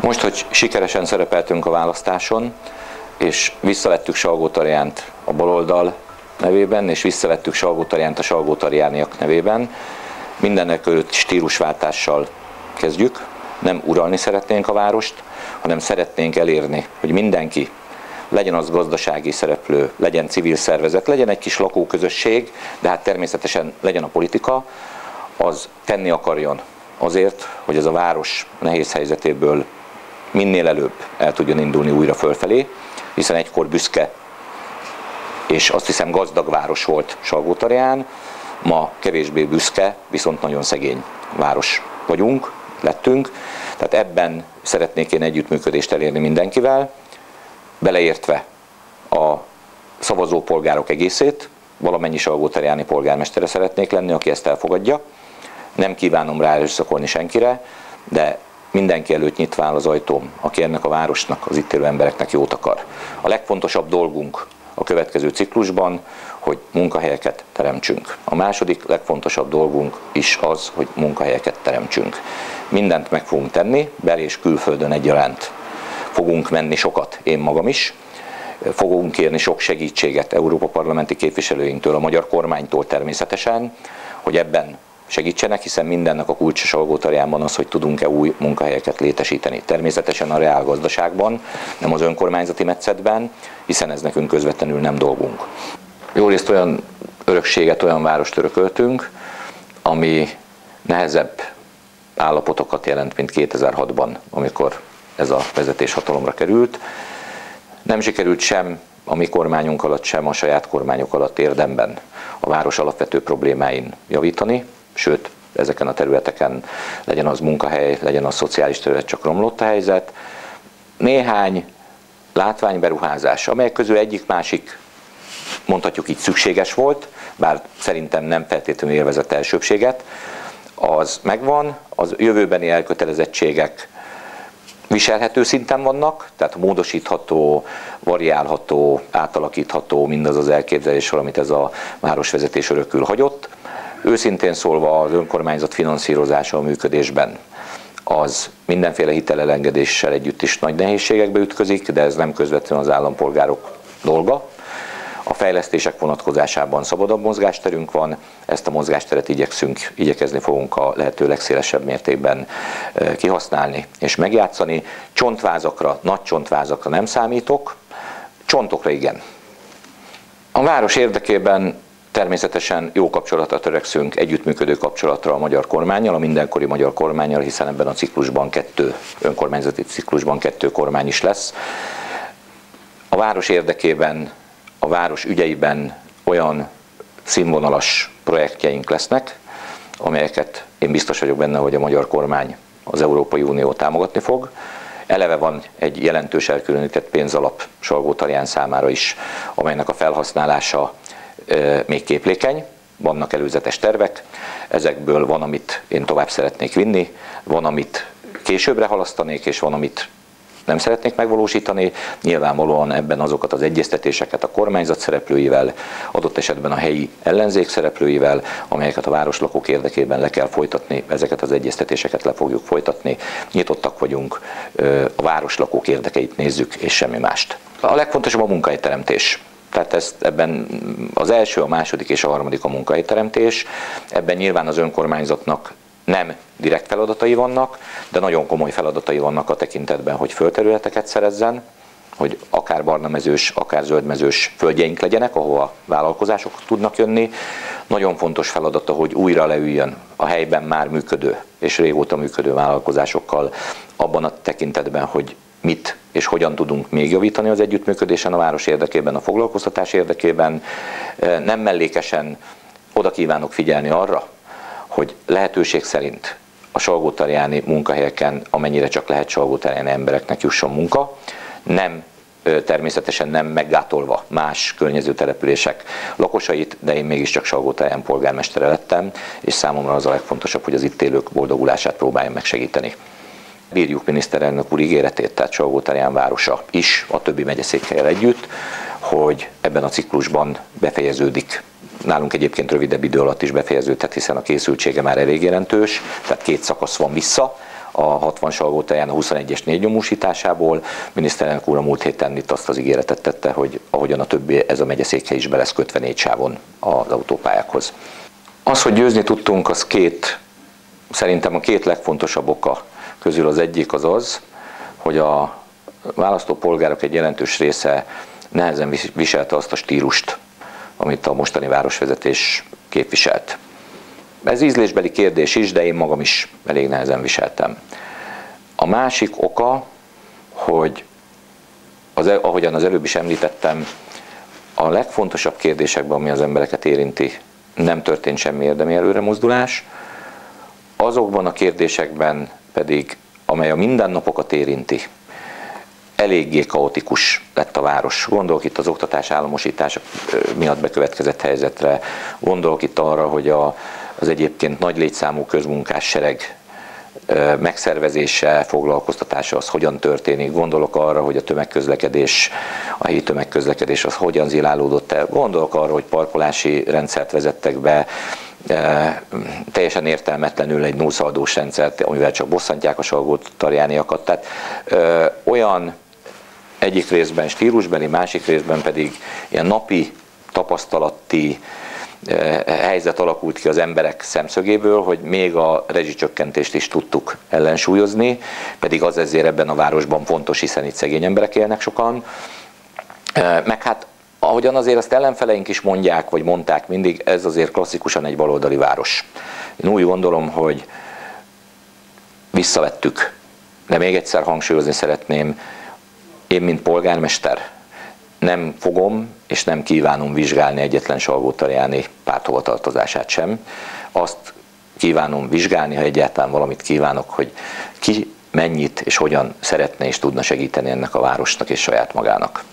Most, hogy sikeresen szerepeltünk a választáson, és visszavettük Salgótarjánt a baloldal nevében, és visszavettük Salgótarjánt a salgótarjániak nevében, mindenekelőtt stílusváltással kezdjük. Nem uralni szeretnénk a várost, hanem szeretnénk elérni, hogy mindenki, legyen az gazdasági szereplő, legyen civil szervezet, legyen egy kis lakóközösség, de hát természetesen legyen a politika, az tenni akarjon azért, hogy ez a város nehéz helyzetéből minél előbb el tudjon indulni újra fölfelé, hiszen egykor büszke és azt hiszem gazdag város volt Salgótarján, ma kevésbé büszke, viszont nagyon szegény város lettünk. Tehát ebben szeretnék én együttműködést elérni mindenkivel, beleértve a szavazópolgárok egészét, valamennyi salgótarjáni polgármestere szeretnék lenni, aki ezt elfogadja. Nem kívánom rá erőszakolni senkire, de mindenki előtt nyitva áll az ajtóm, aki ennek a városnak, az itt élő embereknek jót akar. A legfontosabb dolgunk a következő ciklusban, hogy munkahelyeket teremtsünk. A második legfontosabb dolgunk is az, hogy munkahelyeket teremtsünk. Mindent meg fogunk tenni, bel- és külföldön egyaránt. Fogunk menni sokat, én magam is. Fogunk kérni sok segítséget Európa parlamenti képviselőinktől, a magyar kormánytól természetesen, hogy ebben segítsenek, hiszen mindennek a kulcsa Salgótarjánban az, hogy tudunk-e új munkahelyeket létesíteni. Természetesen a reálgazdaságban, nem az önkormányzati metszetben, hiszen ez nekünk közvetlenül nem dolgunk. Jórészt olyan örökséget, olyan várost örököltünk, ami nehezebb állapotokat jelent, mint 2006-ban, amikor ez a vezetés hatalomra került. Nem sikerült sem a mi kormányunk alatt, sem a saját kormányok alatt érdemben a város alapvető problémáin javítani, sőt, ezeken a területeken legyen az munkahely, legyen az szociális terület, csak romlott a helyzet. Néhány látványberuházás, amelyek közül egyik-másik, mondhatjuk így, szükséges volt, bár szerintem nem feltétlenül élvezett elsőbséget, az megvan, az jövőbeni elkötelezettségek viselhető szinten vannak, tehát módosítható, variálható, átalakítható mindaz az elképzelés, amit ez a városvezetés örökül hagyott. Őszintén szólva az önkormányzat finanszírozása a működésben az mindenféle hitelelengedéssel együtt is nagy nehézségekbe ütközik, de ez nem közvetlenül az állampolgárok dolga. A fejlesztések vonatkozásában szabadabb mozgásterünk van, ezt a mozgásteret igyekezni fogunk a lehető legszélesebb mértékben kihasználni és megjátszani. Csontvázakra, nagy csontvázakra nem számítok, csontokra igen. A város érdekében természetesen jó kapcsolatra törekszünk, együttműködő kapcsolatra a magyar kormánnyal, a mindenkori magyar kormánnyal, hiszen ebben a ciklusban önkormányzati ciklusban 2 kormány is lesz. A város érdekében, a város ügyeiben olyan színvonalas projektjeink lesznek, amelyeket én biztos vagyok benne, hogy a magyar kormány, az Európai Unió támogatni fog. Eleve van egy jelentős elkülönített pénzalap Salgótarján számára is, amelynek a felhasználása még képlékeny, vannak előzetes tervek, ezekből van, amit én tovább szeretnék vinni, van, amit későbbre halasztanék, és van, amit nem szeretnék megvalósítani. Nyilvánvalóan ebben azokat az egyeztetéseket a kormányzat szereplőivel, adott esetben a helyi ellenzék szereplőivel, amelyeket a városlakók érdekében le kell folytatni, ezeket az egyeztetéseket le fogjuk folytatni. Nyitottak vagyunk, a városlakók érdekeit nézzük, és semmi mást. A legfontosabb a munkahelyteremtés. Tehát ebben az első, a második és a harmadik a munkahelyteremtés. Ebben nyilván az önkormányzatnak nem direkt feladatai vannak, de nagyon komoly feladatai vannak a tekintetben, hogy földterületeket szerezzen, hogy akár barnamezős, akár zöldmezős földjeink legyenek, ahova vállalkozások tudnak jönni. Nagyon fontos feladata, hogy újra leüljön a helyben már működő és régóta működő vállalkozásokkal abban a tekintetben, hogy mit és hogyan tudunk még javítani az együttműködésen a város érdekében, a foglalkoztatás érdekében. Nem mellékesen oda kívánok figyelni arra, hogy lehetőség szerint a salgótarjáni munkahelyeken, amennyire csak lehet salgótarjáni embereknek jusson munka, természetesen nem meggátolva más környező települések lakosait, de én mégiscsak Salgótarján polgármestere lettem, és számomra az a legfontosabb, hogy az itt élők boldogulását próbáljam megsegíteni. Bírjuk miniszterelnök úr ígéretét, tehát Salgótarján városa is, a többi megyeszékhellyel együtt, hogy ebben a ciklusban befejeződik. Nálunk egyébként rövidebb idő alatt is befejeződhet, hiszen a készültsége már elég jelentős, tehát 2 szakasz van vissza. a 60 Salgótarján a 21-es 4 nyomósításából. Miniszterelnök úr a múlt héten itt azt az ígéretet tette, hogy ahogyan a többi, ez a megyeszékhely is be lesz kötve 4 sávon az autópályákhoz. Az, hogy győzni tudtunk, az szerintem a két legfontosabb oka közül az egyik az, hogy a választópolgárok egy jelentős része nehezen viselte azt a stílust, amit a mostani városvezetés képviselt. Ez ízlésbeli kérdés is, de én magam is elég nehezen viseltem. A másik oka, hogy ahogyan az előbb is említettem, a legfontosabb kérdésekben, ami az embereket érinti, nem történt semmi érdemi előremozdulás, azokban a kérdésekben pedig, amely a mindennapokat érinti, eléggé kaotikus lett a város. Gondolok itt az oktatás államosítása miatt bekövetkezett helyzetre, gondolok itt arra, hogy az egyébként nagy létszámú közmunkás sereg megszervezése, foglalkoztatása az hogyan történik, gondolok arra, hogy a tömegközlekedés, a helyi tömegközlekedés az hogyan zilálódott el, gondolok arra, hogy parkolási rendszert vezettek be, teljesen értelmetlenül egy nullszaldós rendszert, amivel csak bosszantják a salgótarjániakat. Tehát olyan egyik részben stílusbeli, másik részben pedig ilyen napi tapasztalati helyzet alakult ki az emberek szemszögéből, hogy még a rezsicsökkentést is tudtuk ellensúlyozni, pedig az ezért ebben a városban fontos, hiszen itt szegény emberek élnek sokan. Meg hát ahogyan azért azt ellenfeleink is mondják, vagy mondták mindig, ez azért klasszikusan egy baloldali város. Én úgy gondolom, hogy visszavettük, de még egyszer hangsúlyozni szeretném, én, mint polgármester nem fogom és nem kívánom vizsgálni egyetlen salgótarjáni párthovatartozását sem. Azt kívánom vizsgálni, ha egyáltalán valamit kívánok, hogy ki mennyit és hogyan szeretne és tudna segíteni ennek a városnak és saját magának.